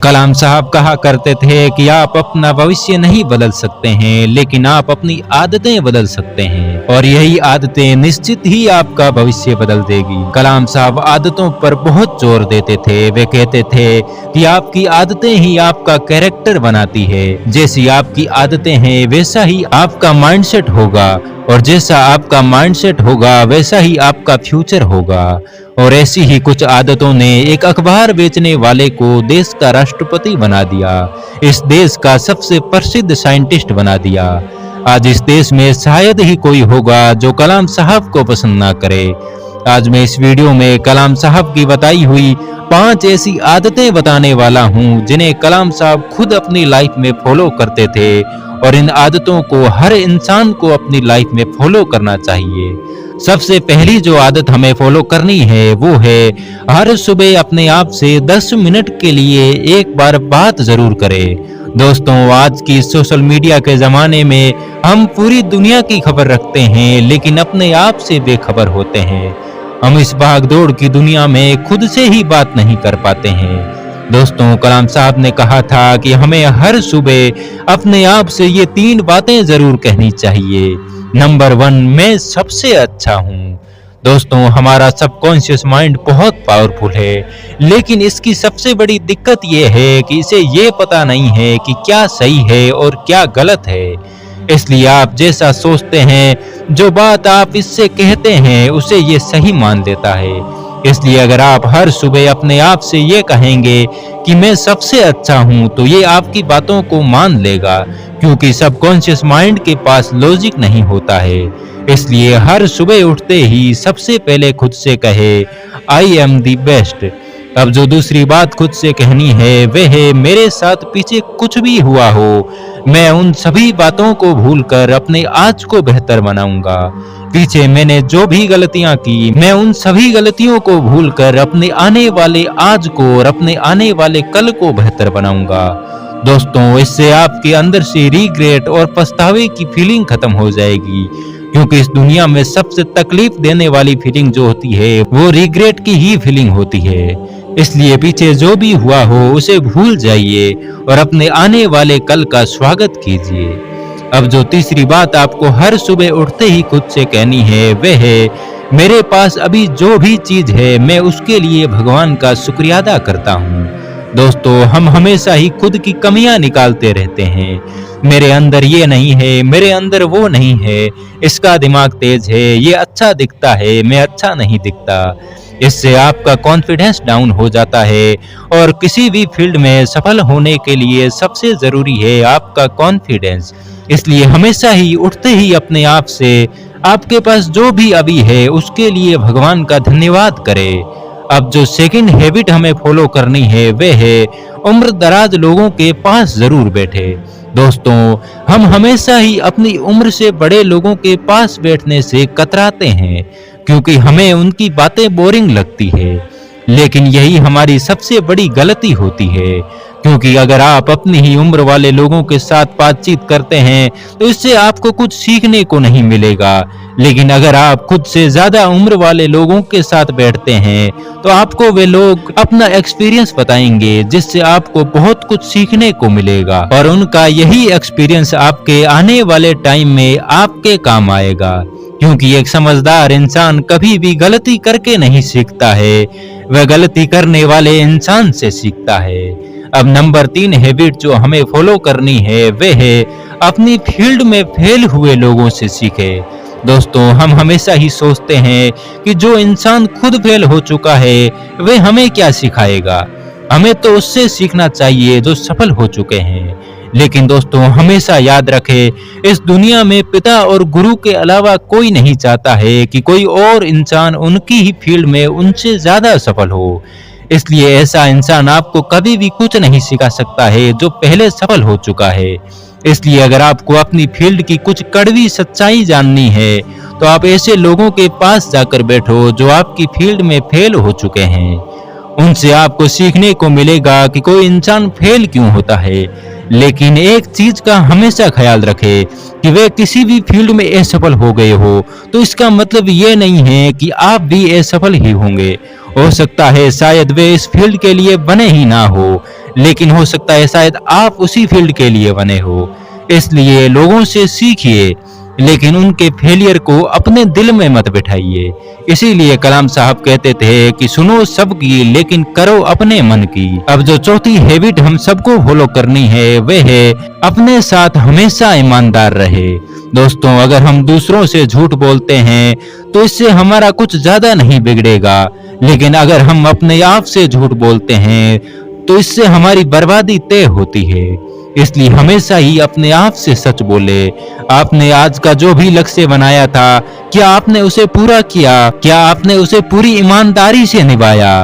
कलाम साहब कहा करते थे कि आप अपना भविष्य नहीं बदल सकते हैं, लेकिन आप अपनी आदतें बदल सकते हैं और यही आदतें निश्चित ही आपका भविष्य बदल देगी। कलाम साहब आदतों पर बहुत जोर देते थे। वे कहते थे कि आपकी आदतें ही आपका कैरेक्टर बनाती है। जैसी आपकी आदतें हैं वैसा ही आपका माइंडसेट होगा और जैसा आपका माइंडसेट होगा वैसा ही आपका फ्यूचर होगा। और ऐसी ही कुछ आदतों ने एक अखबार बेचने वाले को देश का राष्ट्रपति बना दिया, इस देश का सबसे प्रसिद्ध साइंटिस्ट बना दिया। आज इस देश में शायद ही कोई होगा जो कलाम साहब को पसंद ना करे। आज मैं इस वीडियो में कलाम साहब की बताई हुई 5 ऐसी आदतें बताने वाला हूं जिन्हें कलाम साहब खुद अपनी लाइफ में फॉलो करते थे और इन आदतों को हर इंसान को अपनी लाइफ में फॉलो करना चाहिए। सबसे पहली जो आदत हमें फॉलो करनी है वो है हर सुबह अपने आप से 10 मिनट के लिए एक बार बात जरूर करें। दोस्तों, आज की सोशल मीडिया के जमाने में हम पूरी दुनिया की खबर रखते हैं लेकिन अपने आप से बेखबर होते हैं। हम इस भागदौड़ की दुनिया में खुद से ही बात नहीं कर पाते हैं। दोस्तों, कलाम साहब ने कहा था कि हमें हर सुबह अपने आप से ये 3 बातें जरूर कहनी चाहिए। नंबर 1, मैं सबसे अच्छा हूँ। दोस्तों, हमारा सबकॉन्शियस माइंड बहुत पावरफुल है, लेकिन इसकी सबसे बड़ी दिक्कत यह है कि इसे ये पता नहीं है कि क्या सही है और क्या गलत है। इसलिए आप जैसा सोचते हैं, जो बात आप इससे कहते हैं उसे ये सही मान लेता है। इसलिए अगर आप हर सुबह अपने आप से ये कहेंगे कि मैं सबसे अच्छा हूँ, तो ये आपकी बातों को मान लेगा, क्योंकि सबकॉन्शियस माइंड के पास लॉजिक नहीं होता है। इसलिए हर सुबह उठते ही सबसे पहले खुद से कहे आई एम दी बेस्ट। अब जो दूसरी बात खुद से कहनी है वह है मेरे साथ पीछे कुछ भी हुआ हो, मैं उन सभी बातों को भूलकर अपने आज को बेहतर बनाऊंगा। पीछे मैंने जो भी गलतियां की, मैं उन सभी गलतियों को भूलकर अपने आने वाले आज को और अपने आने वाले कल को बेहतर बनाऊंगा। दोस्तों, इससे आपके अंदर से रिग्रेट और पछतावे की फीलिंग खत्म हो जाएगी, क्योंकि इस दुनिया में सबसे तकलीफ देने वाली फीलिंग जो होती है वो रिग्रेट की ही फीलिंग होती है। इसलिए पीछे जो भी हुआ हो उसे भूल जाइए और अपने आने वाले कल का स्वागत कीजिए। अब जो तीसरी बात आपको हर सुबह उठते ही खुद से कहनी है वह है मेरे पास अभी जो भी चीज है मैं उसके लिए भगवान का शुक्रिया अदा करता हूँ। दोस्तों, हम हमेशा ही खुद की कमियां निकालते रहते हैं। मेरे अंदर ये नहीं है, मेरे अंदर वो नहीं है, इसका दिमाग तेज है, ये अच्छा दिखता है, मैं अच्छा नहीं दिखता। इससे आपका कॉन्फिडेंस डाउन हो जाता है और किसी भी फील्ड में सफल होने के लिए सबसे जरूरी है आपका कॉन्फिडेंस। इसलिए हमेशा ही उठते ही अपने आप से आपके पास जो भी अभी है उसके लिए भगवान का धन्यवाद करें। अब जो सेकंड हैबिट हमें फॉलो करनी है वह है उम्र दराज लोगों के पास जरूर बैठे। दोस्तों, हम हमेशा ही अपनी उम्र से बड़े लोगों के पास बैठने से कतराते हैं, क्योंकि हमें उनकी बातें बोरिंग लगती है। लेकिन यही हमारी सबसे बड़ी गलती होती है, क्योंकि अगर आप अपनी ही उम्र वाले लोगों के साथ बातचीत करते हैं तो इससे आपको कुछ सीखने को नहीं मिलेगा। लेकिन अगर आप खुद से ज्यादा उम्र वाले लोगों के साथ बैठते हैं तो आपको वे लोग अपना एक्सपीरियंस बताएंगे, जिससे आपको बहुत कुछ सीखने को मिलेगा और उनका यही एक्सपीरियंस आपके आने वाले टाइम में आपके काम आएगा। क्योंकि एक समझदार इंसान कभी भी गलती करके नहीं सीखता है, वह गलती करने वाले इंसान से सीखता है। अब नंबर 3 हैबिट जो हमें फॉलो करनी है वह है अपनी फील्ड में फेल हुए लोगों से सीखे। दोस्तों, हम हमेशा ही सोचते हैं कि जो इंसान खुद फेल हो चुका है वह हमें क्या सिखाएगा, हमें तो उससे सीखना चाहिए जो सफल हो चुके हैं। लेकिन दोस्तों, हमेशा याद रखें, इस दुनिया में पिता और गुरु के अलावा कोई नहीं चाहता है कि कोई और इंसान उनकी ही फील्ड में उनसे ज्यादा सफल हो। इसलिए ऐसा इंसान आपको कभी भी कुछ नहीं सिखा सकता है जो पहले सफल हो चुका है। इसलिए अगर आपको अपनी फील्ड की कुछ कड़वी सच्चाई जाननी है तो आप ऐसे लोगों के पास जाकर बैठो जो आपकी फील्ड में फेल हो चुके हैं। उनसे आपको सीखने को मिलेगा कि कोई इंसान फेल क्यों होता है। लेकिन एक चीज का हमेशा ख्याल रखें कि वे किसी भी फील्ड में असफल हो गए हो तो इसका मतलब ये नहीं है कि आप भी असफल ही होंगे। हो सकता है शायद वे इस फील्ड के लिए बने ही ना हो, लेकिन हो सकता है शायद आप उसी फील्ड के लिए बने हो। इसलिए लोगों से सीखिए, लेकिन उनके फेलियर को अपने दिल में मत बिठाइए। इसीलिए कलाम साहब कहते थे कि सुनो सबकी लेकिन करो अपने मन की। अब जो चौथी हैबिट हम सबको फॉलो करनी है वह है अपने साथ हमेशा ईमानदार रहे। दोस्तों, अगर हम दूसरों से झूठ बोलते हैं तो इससे हमारा कुछ ज्यादा नहीं बिगड़ेगा, लेकिन अगर हम अपने आप से झूठ बोलते हैं तो इससे हमारी बर्बादी तय होती है। इसलिए हमेशा ही अपने आप से सच बोले। आपने आज का जो भी लक्ष्य बनाया था, क्या आपने उसे पूरा किया? क्या आपने उसे पूरी ईमानदारी से निभाया?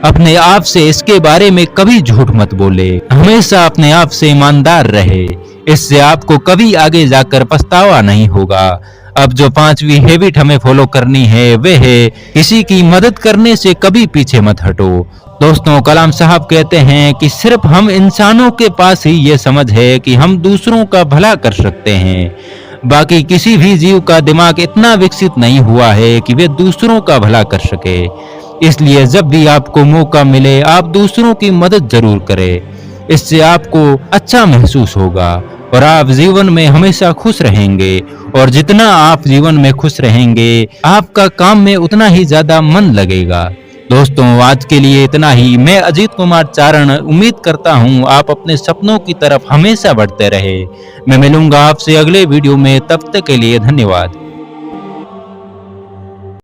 अपने आप से इसके बारे में कभी झूठ मत बोले। हमेशा अपने आप से ईमानदार रहे, इससे आपको कभी आगे जाकर पछतावा नहीं होगा। अब जो पांचवी हैबिट हमें फॉलो करनी है वह है किसी की मदद करने से कभी पीछे मत हटो। दोस्तों, कलाम साहब कहते हैं कि सिर्फ हम इंसानों के पास ही ये समझ है कि हम दूसरों का भला कर सकते हैं। बाकी किसी भी जीव का दिमाग इतना विकसित नहीं हुआ है कि वे दूसरों का भला कर सके। इसलिए जब भी आपको मौका मिले आप दूसरों की मदद जरूर करें। इससे आपको अच्छा महसूस होगा और आप जीवन में हमेशा खुश रहेंगे। और जितना आप जीवन में खुश रहेंगे, आपका काम में उतना ही ज्यादा मन लगेगा। दोस्तों, आज के लिए इतना ही। मैं अजीत कुमार चारण उम्मीद करता हूँ आप अपने सपनों की तरफ हमेशा बढ़ते रहे। मैं मिलूंगा आपसे अगले वीडियो में, तब तक के लिए धन्यवाद।